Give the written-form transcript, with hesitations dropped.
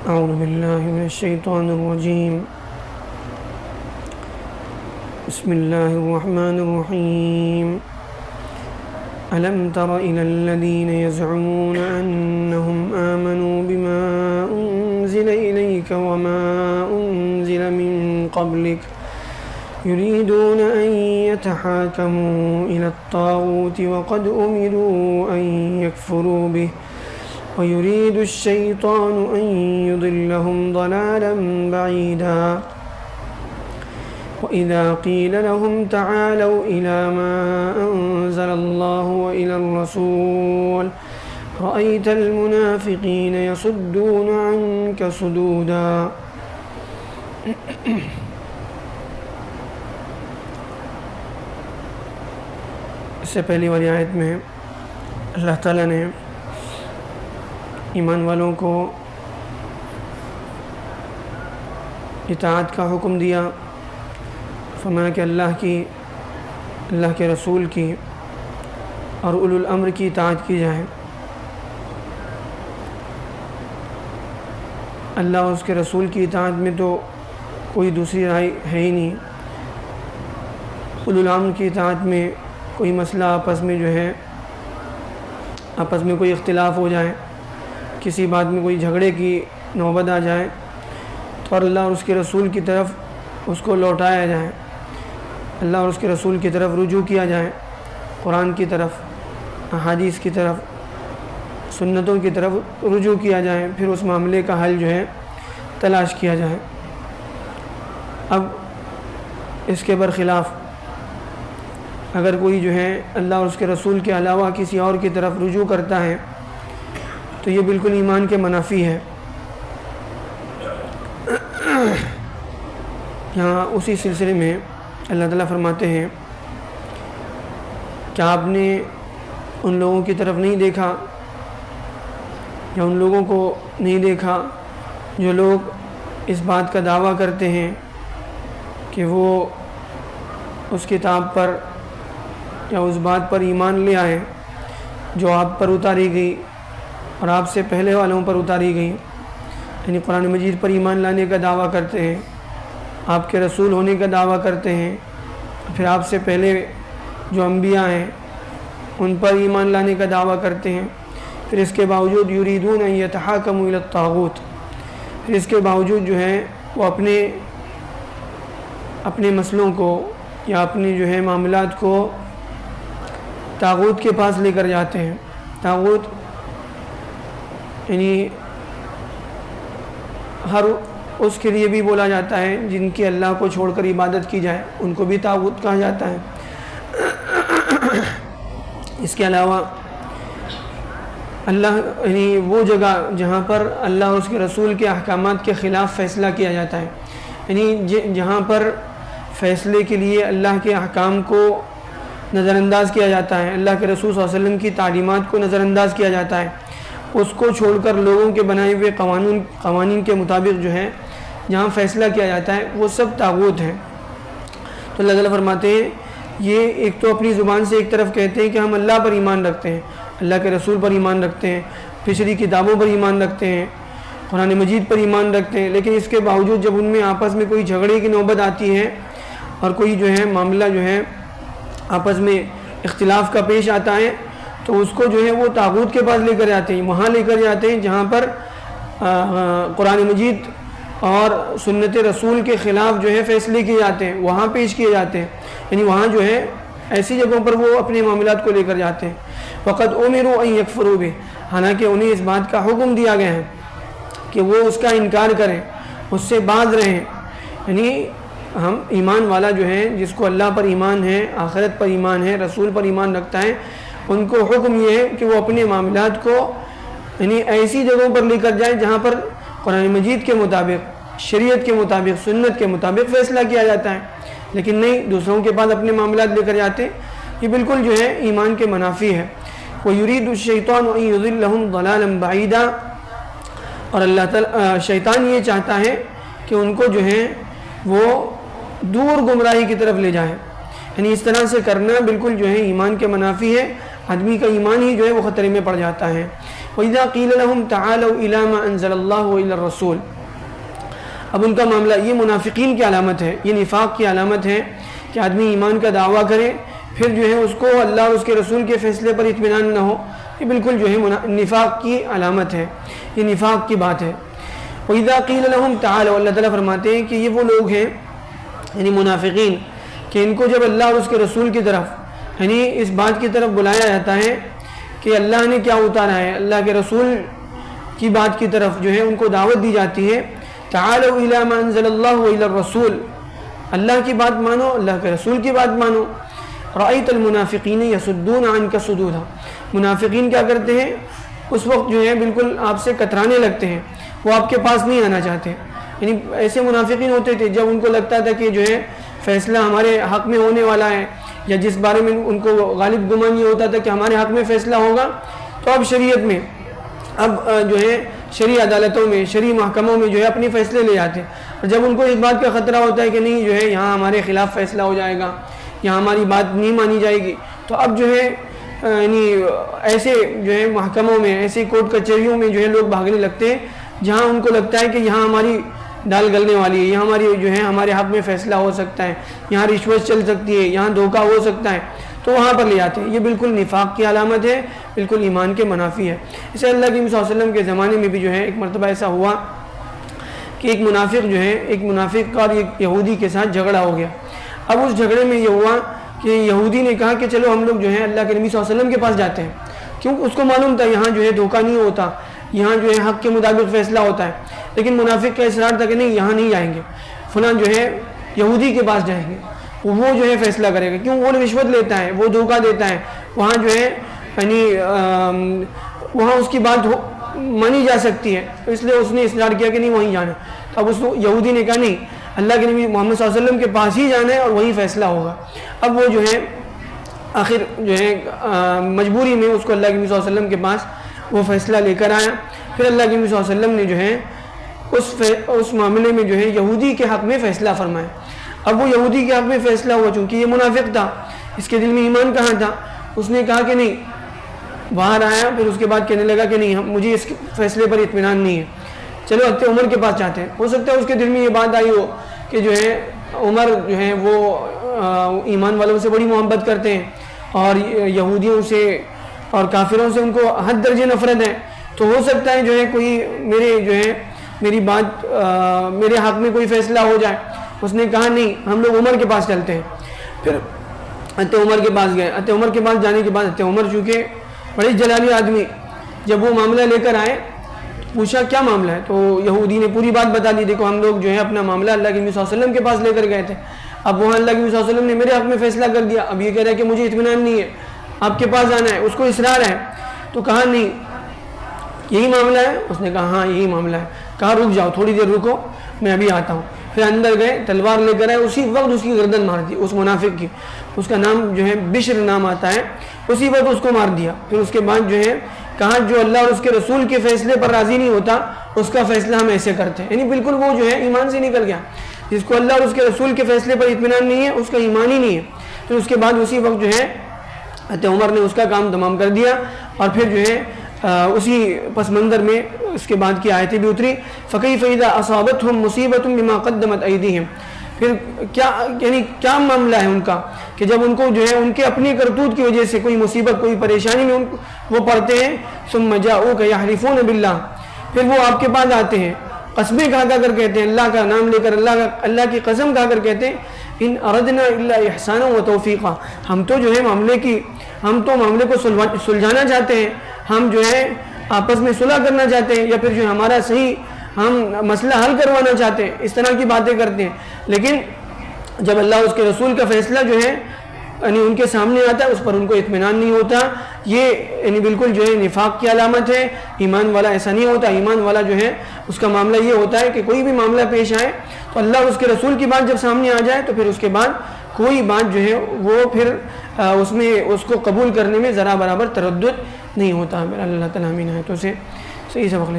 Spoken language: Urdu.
أعوذ بالله من الشيطان الرجيم. بسم الله الرحمن الرحيم. ألم تر إلى الذين يزعمون أنهم آمنوا بما أنزل إليك وما أنزل من قبلك يريدون أن يتحاكموا إلى الطاغوت وقد أمروا أن يكفروا به ويريد الشيطان أن يضلهم ضلالا بعيدا وإذا قيل لهم تعالوا إلى ما أنزل الله وإلى الرسول رأيت المنافقين يصدون عنك صدودا. اس سے پہلی والی آیت میں اللہ تعالیٰ نے ایمان والوں کو اطاعت کا حکم دیا. فرمایا کہ اللہ کے رسول کی اور اولو الامر کی اطاعت کی جائے. اللہ اور اس کے رسول کی اطاعت میں تو کوئی دوسری رائے ہے ہی نہیں. اولو الامر کی اطاعت میں کوئی مسئلہ آپس میں کوئی اختلاف ہو جائے، کسی بات میں کوئی جھگڑے کی نوبت آ جائے تو اللہ اور اس کے رسول کی طرف اس کو لوٹایا جائے، اللہ اور اس کے رسول کی طرف رجوع کیا جائے، قرآن کی طرف، احادیث کی طرف، سنتوں کی طرف رجوع کیا جائے، پھر اس معاملے کا حل تلاش کیا جائے. اب اس کے برخلاف اگر کوئی اللہ اور اس کے رسول کے علاوہ کسی اور کی طرف رجوع کرتا ہے تو یہ بالکل ایمان کے منافی ہے. یہاں اسی سلسلے میں اللہ تعالیٰ فرماتے ہیں کہ آپ نے ان لوگوں کی طرف نہیں دیکھا یا ان لوگوں کو نہیں دیکھا جو لوگ اس بات کا دعویٰ کرتے ہیں کہ وہ اس کتاب پر یا اس بات پر ایمان لے آئے جو آپ پر اتاری گئی اور آپ سے پہلے والوں پر اتاری گئی، یعنی قرآن مجید پر ایمان لانے کا دعویٰ کرتے ہیں، آپ کے رسول ہونے کا دعویٰ کرتے ہیں، پھر آپ سے پہلے جو انبیاء ہیں ان پر ایمان لانے کا دعویٰ کرتے ہیں، پھر اس کے باوجود یریدون ان یتحاکموا الی الطاغوت، پھر اس کے باوجود وہ اپنے مسئلوں کو یا اپنے معاملات کو طاغوت کے پاس لے کر جاتے ہیں. طاغوت یعنی ہر اس کے لیے بھی بولا جاتا ہے جن کی اللہ کو چھوڑ کر عبادت کی جائے، ان کو بھی طاغوت کہا جاتا ہے. اس کے علاوہ اللہ یعنی وہ جگہ جہاں پر اللہ اور اس کے رسول کے احکامات کے خلاف فیصلہ کیا جاتا ہے، یعنی جہاں پر فیصلے کے لیے اللہ کے احکام کو نظر انداز کیا جاتا ہے، اللہ کے رسول صلی اللہ علیہ وسلم کی تعلیمات کو نظر انداز کیا جاتا ہے، اس کو چھوڑ کر لوگوں کے بنائے ہوئے قوانین کے مطابق جہاں فیصلہ کیا جاتا ہے وہ سب طاغوت ہیں. تو اللہ تعالیٰ فرماتے ہیں یہ ایک تو اپنی زبان سے ایک طرف کہتے ہیں کہ ہم اللہ پر ایمان رکھتے ہیں، اللہ کے رسول پر ایمان رکھتے ہیں، پچھلی کتابوں پر ایمان رکھتے ہیں، قرآن مجید پر ایمان رکھتے ہیں، لیکن اس کے باوجود جب ان میں آپس میں کوئی جھگڑے کی نوبت آتی ہے اور کوئی معاملہ آپس میں اختلاف کا پیش آتا ہے تو اس کو وہ طاغوت کے پاس لے کر جاتے ہیں، وہاں لے کر جاتے ہیں جہاں پر قرآن مجید اور سنت رسول کے خلاف فیصلے کیے جاتے ہیں، وہاں پیش کیے جاتے ہیں، یعنی وہاں ایسی جگہوں پر وہ اپنے معاملات کو لے کر جاتے ہیں. وقد امروا ان یکفروا بہ، حالانکہ انہیں اس بات کا حکم دیا گیا ہے کہ وہ اس کا انکار کریں، اس سے باز رہیں. یعنی ہم ایمان والا جس کو اللہ پر ایمان ہے، آخرت پر ایمان ہے، رسول پر ایمان رکھتا ہے، ان کو حکم یہ ہے کہ وہ اپنے معاملات کو یعنی ایسی جگہوں پر لے کر جائیں جہاں پر قرآن مجید کے مطابق، شریعت کے مطابق، سنت کے مطابق فیصلہ کیا جاتا ہے، لیکن نہیں دوسروں کے پاس اپنے معاملات لے کر جاتے. یہ بالکل ایمان کے منافی ہے. وَيُرِيدُ الشَّيْطَانُ أَن يُضِلَّهُمْ ضَلَالًا بَعِيدًا، اور اللہ تعالیٰ شیطان یہ چاہتا ہے کہ ان کو وہ دور گمراہی کی طرف لے جائیں. یعنی اس طرح سے کرنا بالکل ایمان کے منافی ہے، آدمی کا ایمان ہی وہ خطرے میں پڑ جاتا ہے. وَإِذَا قِيلَ لَهُمْ تَعَالَوْا إِلَى مَا أَنزَلَ اللَّهُ وَإِلَى الرَّسُولِ. اب ان کا معاملہ یہ منافقین کی علامت ہے، یہ نفاق کی علامت ہے کہ آدمی ایمان کا دعویٰ کرے پھر جو ہے اس کو اللہ اور اس کے رسول کے فیصلے پر اطمینان نہ ہو، یہ بالکل جو ہے نفاق کی علامت ہے، یہ نفاق کی بات ہے. وَإِذَا قِيلَ لَهُمْ تَعَالَوْا، اللہ تعالیٰ فرماتے ہیں کہ یہ وہ لوگ ہیں یعنی منافقین کہ ان کو جب اللہ اور اس کے رسول کی طرف یعنی اس بات کی طرف بلایا جاتا ہے کہ اللہ نے کیا اتارا ہے، اللہ کے رسول کی بات کی طرف جو ہے ان کو دعوت دی جاتی ہے. تعالوا الی ما انزل اللہ والی الرسول، اللہ کی بات مانو، اللہ کے رسول کی بات مانو. رأیت المنافقین یصدون عنک صدودا، منافقین کیا کرتے ہیں اس وقت جو ہے بالکل آپ سے کترانے لگتے ہیں، وہ آپ کے پاس نہیں آنا چاہتے. یعنی ایسے منافقین ہوتے تھے جب ان کو لگتا تھا کہ جو ہے فیصلہ ہمارے حق میں ہونے والا ہے، یا جس بارے میں ان کو غالب گمان یہ ہوتا تھا کہ ہمارے حق میں فیصلہ ہوگا، تو اب شریعت میں اب جو ہے شرعی عدالتوں میں شرعی محکموں میں جو ہے اپنے فیصلے لے جاتے ہیں. اور جب ان کو اس بات کا خطرہ ہوتا ہے کہ نہیں جو ہے یہاں ہمارے خلاف فیصلہ ہو جائے گا، یہاں ہماری بات نہیں مانی جائے گی، تو اب جو ہے یعنی ایسے جو ہے محکموں میں ایسے کورٹ کچہریوں میں جو ہے لوگ بھاگنے لگتے ہیں جہاں ان کو لگتا ہے کہ یہاں ہماری دال گلنے والی ہے، یہاں ہماری جو ہے ہمارے حق میں فیصلہ ہو سکتا ہے، یہاں رشوت چل سکتی ہے، یہاں دھوکہ ہو سکتا ہے، تو وہاں پر لے جاتے ہیں. یہ بالکل نفاق کی علامت ہے، بالکل ایمان کے منافی ہے. اسے اللہ کے نبی صلی اللہ علیہ وسلم کے زمانے میں بھی جو ہے ایک مرتبہ ایسا ہوا کہ ایک منافق جو ہے ایک منافق کا اور ایک یہودی کے ساتھ جھگڑا ہو گیا. اب اس جھگڑے میں یہ ہوا کہ یہودی نے کہا کہ چلو ہم لوگ جو ہے اللہ کے نبی صلی اللہ علیہ وسلم کے پاس جاتے ہیں، کیونکہ اس کو معلوم تھا یہاں جو ہے دھوکہ نہیں ہوتا، یہاں جو ہے حق کے مطابق فیصلہ ہوتا ہے. لیکن منافق کا اصرار تھا کہ نہیں یہاں نہیں جائیں گے، فلاں جو ہے یہودی کے پاس جائیں گے، وہ جو ہے فیصلہ کرے گا، کیوں وہ رشوت لیتا ہے، وہ دھوکہ دیتا ہے، وہاں جو ہے یعنی وہاں اس کی بات مانی جا سکتی ہے، تو اس لیے اس نے اصرار کیا کہ نہیں وہیں جانا. اب اس یہودی نے کہا نہیں اللہ کے نبی محمد صلی اللہ علیہ وسلم کے پاس ہی جانا ہے اور وہیں فیصلہ ہوگا. اب وہ جو ہے آخر جو ہے مجبوری میں اس کو اللہ کے نبی صلی اللہ علیہ وسلم کے پاس وہ فیصلہ لے کر آیا. پھر اللہ کے نبی صلی اللہ علیہ وسلم نے جو ہے اس معاملے میں جو ہے یہودی کے حق میں فیصلہ فرمایا. اب وہ یہودی کے حق میں فیصلہ ہوا، چونکہ یہ منافق تھا، اس کے دل میں ایمان کہاں تھا، اس نے کہا کہ نہیں، باہر آیا پھر اس کے بعد کہنے لگا کہ نہیں مجھے اس فیصلے پر اطمینان نہیں ہے، چلو حضرت عمر کے پاس جاتے ہیں. ہو سکتا ہے اس کے دل میں یہ بات آئی ہو کہ جو ہے عمر جو ہے وہ ایمان والوں سے بڑی محبت کرتے ہیں اور یہودیوں سے اور کافروں سے ان کو حد درجے نفرت ہے، تو ہو سکتا ہے جو ہے کوئی میری بات میرے حق میں کوئی فیصلہ ہو جائے. اس نے کہا نہیں ہم لوگ عمر کے پاس چلتے ہیں. پھر حضرت عمر کے پاس گئے. حضرت عمر کے پاس جانے کے بعد حضرت عمر چونکہ بڑے جلالی آدمی، جب وہ معاملہ لے کر آئے پوچھا کیا معاملہ ہے، تو یہودی نے پوری بات بتا دی. دیکھو ہم لوگ جو ہے اپنا معاملہ اللہ کے نبی صلی اللہ علیہ وسلم کے پاس لے کر گئے تھے، اب وہاں اللہ کے نبی صلی اللہ علیہ وسلم نے میرے حق میں فیصلہ کر دیا، اب یہ کہہ رہا ہے کہ مجھے اطمینان نہیں ہے، آپ کے پاس جانا ہے، اس کو اصرار ہے. تو کہا نہیں یہی معاملہ ہے، اس نے کہا ہاں یہی معاملہ ہے. کہا رک جاؤ تھوڑی دیر رکو میں ابھی آتا ہوں. پھر اندر گئے، تلوار لے کر آئے، اسی وقت اس کی گردن مار دی اس منافق کی. اس کا نام جو ہے بشر نام آتا ہے، اسی وقت اس کو مار دیا. پھر اس کے بعد جو ہے کہا جو اللہ اور اس کے رسول کے فیصلے پر راضی نہیں ہوتا اس کا فیصلہ ہم ایسے کرتے ہیں. یعنی بالکل وہ جو ہے ایمان سے نکل گیا. جس کو اللہ اور اس کے رسول کے فیصلے پر اطمینان نہیں ہے اس کا ایمان ہی نہیں ہے. پھر اس کے بعد اسی وقت جو ہے حضرت عمر نے اس کا کام تمام کر دیا. اور پھر جو ہے اسی پس منظر میں اس کے بعد کی آیتیں بھی اتری. فَكَيْفَ إِذَا أَصَابَتْهُمْ مُصِيبَةٌ بِمَا قَدَّمَتْ أَيْدِيهِمْ. پھر کیا معاملہ ہے ان کا کہ جب ان کو جو ہے ان کے اپنی کرتوت کی وجہ سے کوئی مصیبت کوئی پریشانی میں وہ پڑتے ہیں. ثُمَّ جَاءُوكَ يَحْلِفُونَ بِاللَّهِ. پھر وہ آپ کے پاس آتے ہیں قسمیں کھا کر کہتے ہیں، اللہ کا نام لے کر اللہ کی قسم کھا کر کہتے ہیں ان اردنا الا احسانا و توفیقا. ہم تو جو ہے معاملے کو سلجھانا چاہتے ہیں، ہم جو ہے آپس میں صلح کرنا چاہتے ہیں، یا پھر جو ہمارا صحیح ہم مسئلہ حل کروانا چاہتے ہیں، اس طرح کی باتیں کرتے ہیں. لیکن جب اللہ اس کے رسول کا فیصلہ جو ہے یعنی ان کے سامنے آتا ہے اس پر ان کو اطمینان نہیں ہوتا. یہ یعنی بالکل جو ہے نفاق کی علامت ہے. ایمان والا ایسا نہیں ہوتا. ایمان والا جو ہے اس کا معاملہ یہ ہوتا ہے کہ کوئی بھی معاملہ پیش آئے تو اللہ اور اس کے رسول کی بات جب سامنے آ جائے تو پھر اس کے بعد کوئی بات جو ہے وہ پھر اس میں اس کو قبول کرنے میں ذرا برابر تردد نہیں ہوتا. اللہ تعالیٰ امین ہے تو اسے صحیح سبق